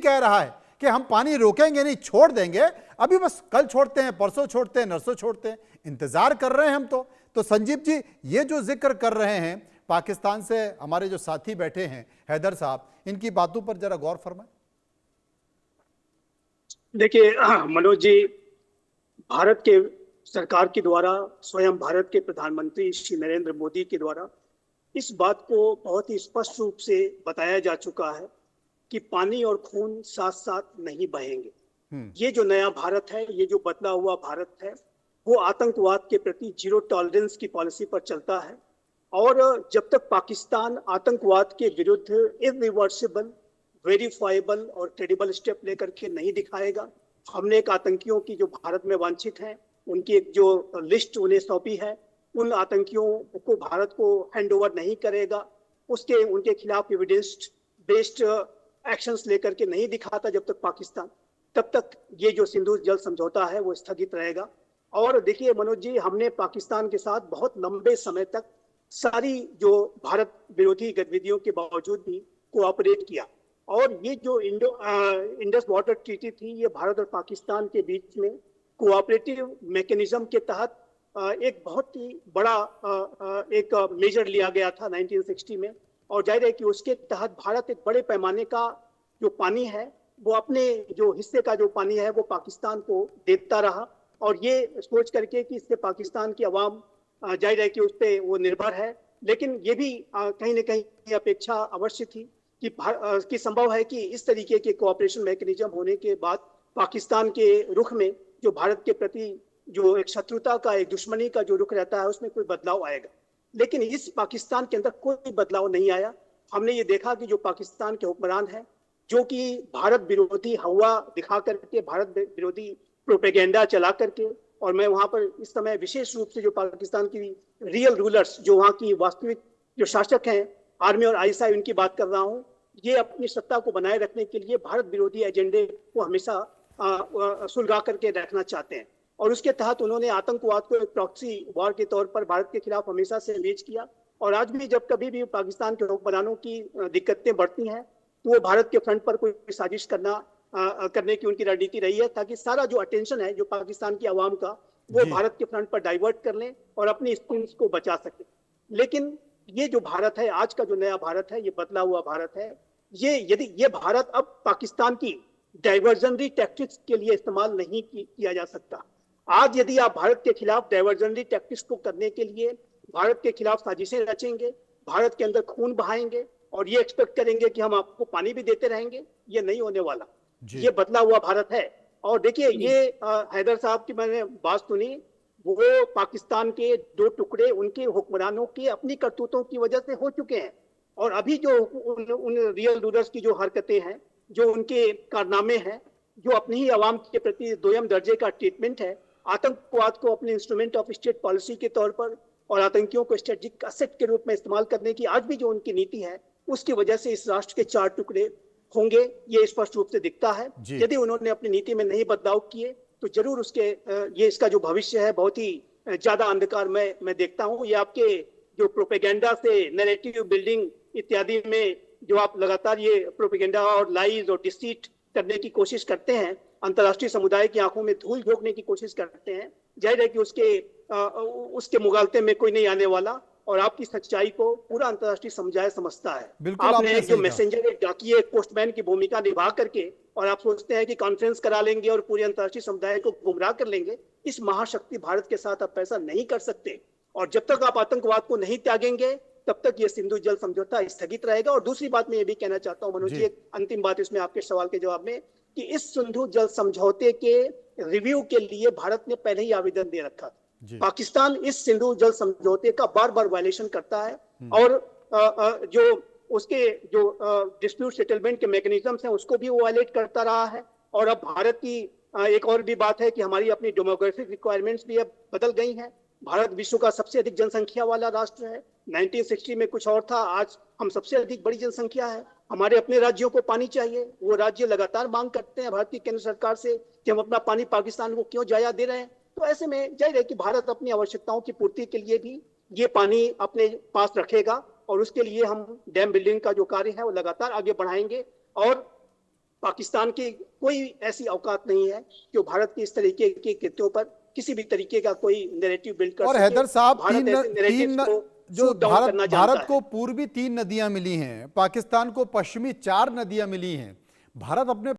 कह रहा है कि हम पानी रोकेंगे नहीं, छोड़ देंगे, अभी बस कल छोड़ते हैं, परसों छोड़ते हैं, नरसों छोड़ते हैं, इंतजार कर रहे हैं हम तो संजीव जी ये जो जिक्र कर रहे हैं पाकिस्तान से हमारे जो साथी बैठे हैं हैदर साहब, इनकी बातों पर जरा गौर फरमाएं। देखिए मनोज जी, भारत के सरकार के द्वारा, स्वयं भारत के प्रधानमंत्री श्री नरेंद्र मोदी के द्वारा इस बात को बहुत ही स्पष्ट रूप से बताया जा चुका है कि पानी और खून साथ साथ नहीं बहेंगे। ये जो नया भारत है, ये जो बदला हुआ भारत है, वो आतंकवाद के प्रति जीरो टॉलरेंस की पॉलिसी पर चलता है। और जब तक पाकिस्तान आतंकवाद के विरुद्ध इरिवर्सिबल, वेरीफाइबल और क्रेडिबल स्टेप लेकर के नहीं दिखाएगा, हमने एक आतंकियों की जो भारत में वांछित हैं उनकी एक जो लिस्ट उन्हें सौंपी है, उन आतंकियों को भारत को हैंडओवर नहीं करेगा, उनके खिलाफ एविडेंस बेस्ड एक्शंस लेकर के नहीं दिखाता जब तक पाकिस्तान, तब तक ये जो सिंधु जल समझौता है वो स्थगित रहेगा। और देखिए मनोज जी, हमने पाकिस्तान के साथ बहुत लंबे समय तक सारी जो भारत विरोधी गतिविधियों के बावजूद भी कोऑपरेट किया। और ये जो इंडस वाटर ट्रीटी थी, ये भारत और पाकिस्तान के बीच में कोऑपरेटिव मैकेनिज्म के तहत एक बहुत ही बड़ा एक मेजर लिया गया था 1960 में। और जाहिर है कि उसके तहत भारत एक बड़े पैमाने का जो पानी है वो अपने जो हिस्से का जो पानी है वो पाकिस्तान को देता रहा, और ये सोच करके कि इससे पाकिस्तान की आवाम जाहिर है कि उस पर वो निर्भर है। लेकिन ये भी कहीं ना कहीं अपेक्षा अवश्य थी कि संभव है कि इस तरीके के कोऑपरेशन मैकेनिज्म होने के बाद पाकिस्तान के रुख में जो भारत के प्रति जो एक शत्रुता का, एक दुश्मनी का जो रुख रहता है, उसमें कोई बदलाव आएगा। लेकिन इस पाकिस्तान के अंदर कोई बदलाव नहीं आया। हमने ये देखा कि जो पाकिस्तान के हुक्मरान हैं, जो कि भारत विरोधी हवा दिखा करके, भारत विरोधी प्रोपेगेंडा चला करके, और मैं वहां पर इस समय विशेष रूप से जो पाकिस्तान की रियल रूलर्स, जो वहां की वास्तविक जो शासक हैं, आर्मी और आईएसआई, उनकी बात कर रहा हूं, ये अपनी सत्ता को बनाए रखने के लिए भारत विरोधी एजेंडे को हमेशा सुलगा करके रखना चाहते हैं। और उसके तहत उन्होंने आतंकवाद को एक प्रॉक्सी वॉर के तौर पर भारत के खिलाफ हमेशा से एंगेज किया। और आज भी जब कभी भी पाकिस्तान के हुक्मरानों की दिक्कतें बढ़ती हैं तो वो भारत के फ्रंट पर कोई साजिश करने की उनकी रणनीति रही है, ताकि सारा जो अटेंशन है जो पाकिस्तान की आवाम का, वो भारत के फ्रंट पर डाइवर्ट कर लें और अपनी स्कीम्स को बचा सके। लेकिन ये जो भारत है, आज का जो नया भारत है, ये बदला हुआ भारत है, यदि ये भारत अब पाकिस्तान की डाइवर्जनरी टैक्टिक्स के लिए इस्तेमाल नहीं किया जा सकता। आज यदि आप भारत के खिलाफ डाइवर्जनरी टैक्टिक्स को करने के लिए भारत के खिलाफ साजिशें रचेंगे, भारत के अंदर खून बहाएंगे और ये एक्सपेक्ट करेंगे कि हम आपको पानी भी देते रहेंगे, ये नहीं होने वाला। ये बदला हुआ भारत है। और देखिए, ये हैदर साहब की मैंने बात सुनी, वो पाकिस्तान के 2 टुकड़े उनके हुक्मरानों की अपनी करतूतों की वजह से हो चुके हैं। और अभी जो उन रियल रूलर्स की जो हरकतें हैं, जो उनके कारनामे हैं, जो अपनी ही आवाम के प्रति दोयम दर्जे का ट्रीटमेंट है, आतंकवाद को अपने इंस्ट्रूमेंट ऑफ स्टेट पॉलिसी के तौर पर और आतंकियों को स्ट्रेटेजिक असेट के रूप में इस्तेमाल करने की आज भी जो उनकी नीति है, उसकी वजह से इस राष्ट्र के 4 टुकड़े होंगे, ये स्पष्ट रूप से दिखता है। यदि उन्होंने अपनी नीति में नहीं बदलाव किए तो जरूर ये इसका जो भविष्य है बहुत ही ज्यादा अंधकार मैं देखता हूँ। ये आपके जो प्रोपेगेंडा से नैरेटिव बिल्डिंग इत्यादि में जो आप लगातार ये प्रोपेगेंडा और लाइज और डिसीट करने की कोशिश करते हैं, अंतर्राष्ट्रीय समुदाय की आंखों में धूल झोंकने की कोशिश करते हैं, जाहिर है कि उसके मुगालते में कोई नहीं आने वाला, और आपकी सच्चाई को पूरा अंतर्राष्ट्रीय समुदाय समझता है। आपने जो मैसेंजर, एक डाकिये, एक पोस्टमैन की भूमिका निभा करके, और आप सोचते हैं कि कॉन्फ्रेंस करा लेंगे और पूरे अंतर्राष्ट्रीय समुदाय को गुमराह कर लेंगे, इस महाशक्ति भारत के साथ आप ऐसा नहीं कर सकते। और जब तक आप आतंकवाद को नहीं त्यागेंगे तब तक ये सिंधु जल समझौता स्थगित रहेगा। और दूसरी बात मैं ये भी कहना चाहता हूँ मनोज जी, एक अंतिम बात इसमें आपके सवाल के जवाब में, कि इस सिंधु जल समझौते के रिव्यू के लिए भारत ने पहले ही आवेदन दे रखा था। पाकिस्तान इस सिंधु जल समझौते का बार बार वायलेशन करता है, और जो उसके जो डिस्प्यूट सेटलमेंट के मैकेनिज्म्स हैं उसको भी वो वायलेट करता रहा है। और अब भारत की एक और भी बात है कि हमारी अपनी डेमोग्राफिक रिक्वायरमेंट्स भी अब बदल गई हैं। भारत विश्व का सबसे अधिक जनसंख्या वाला राष्ट्र है। 1960 में कुछ और था, आज हम सबसे अधिक बड़ी जनसंख्या है। हमारे अपने राज्यों को पानी चाहिए, वो राज्य लगातार मांग करते हैं भारत की केंद्र सरकार से कि हम अपना पानी पाकिस्तान को क्यों जाया दे रहे हैं। तो ऐसे में जाहिर है कि भारत अपनी आवश्यकताओं की पूर्ति के लिए भी ये पानी अपने पास रखेगा, और उसके लिए हम डैम बिल्डिंग का जो कार्य है वो लगातार आगे बढ़ाएंगे। और पाकिस्तान की कोई ऐसी औकात नहीं है कि वो भारत के इस तरीके के कृत्यों पर किसी भी तरीके का कोई नैरेटिव बिल्ड कर और सके। हैदर साहब, भारत ऐसे नैरेटिव्स को जो शूट डाउन करना जानता भारत है। को पूर्वी 3 नदियां मिली हैं, पाकिस्तान को पश्चिमी 4 नदियां मिली हैं। भारत अपने